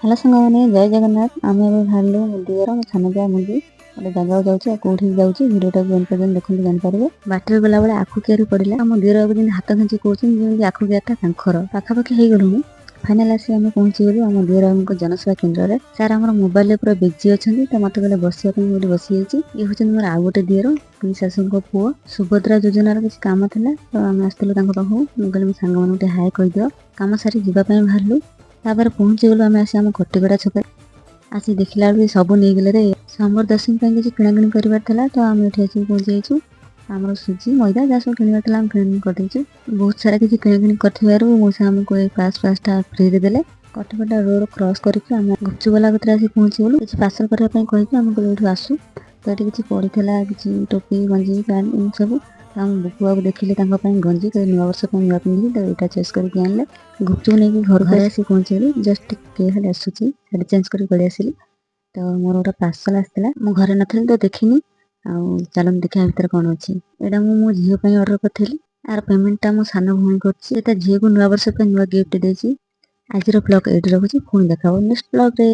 Hello सांगने जय जगन्नाथ। आम बाहर मो दिवर मो सान जा मुझे गोटे जगह जाऊँ कौटी जाऊँगी भिडियो पर्यटन देखते जानपारे। बाटर गला बेले आखु कियारी पड़ा आम दिवर बाबू हाथ खेची कहते आखु कियारटा तांकर पाखापाखि हो गलुणु। फाइनाल आसी आम पहुँचीगलु आम दिवर बाबू जनसेवा केन्द्र में। सार आम मोबाइल पूरा बिजी अच्छा तो मत कहले बसा बसी ये हूँ मोर आउ गोटे दिवर पी शाशु पुओ। सुभद्रा योजनार किसी कम था तो आम आसलु पाखक मुझे सांग मैंने हाय कहीदिव कम सारी जावाई बाहर। तापर पहुँची गलु आम आम घटीगड़ा छक आसी देखला बेलू सब नहीं गले समर दशमी किसी किणाकिणी करार तो आम ये पहुँची जाइए। आम सुजी मैदा जहाँ सब किणवार आम किणाकिणी करदेचु। बहुत सारा किसी किणाकिणी कर मौसा आमको पास पासटा फ्री देले। कटकटा रोड क्रॉस करके आम गुपचुप वाला कतरे आसी पहुँची गलु। किसी पार्सल करने कहीकि आम ये आसू तो ये किसी पड़ा किसी टोपी गंजी पैंट सब आम बुकु बाबू देखिले गंजी नुआ वर्ष नुआ पिंधि तो यहाँ चेस करके आनले। गुपचुप नहीं घर आसी पहुँचेली जस्ट टे आसूची शाढ़ी चेंज कर पड़े आसली तो मोर गोटे पार्सल आसाला मु घरे नथी तो देखनी चलन देखा भितर कौन अच्छी यहाँ मो झील ऑर्डर करी। आर पेमेंटा मो सान भूमि कर झील को नुआ वर्ष नुआ गिफ्ट देती। आज ब्लॉग ये रखुची पुणी देखा नेक्स्ट ब्लॉग रे।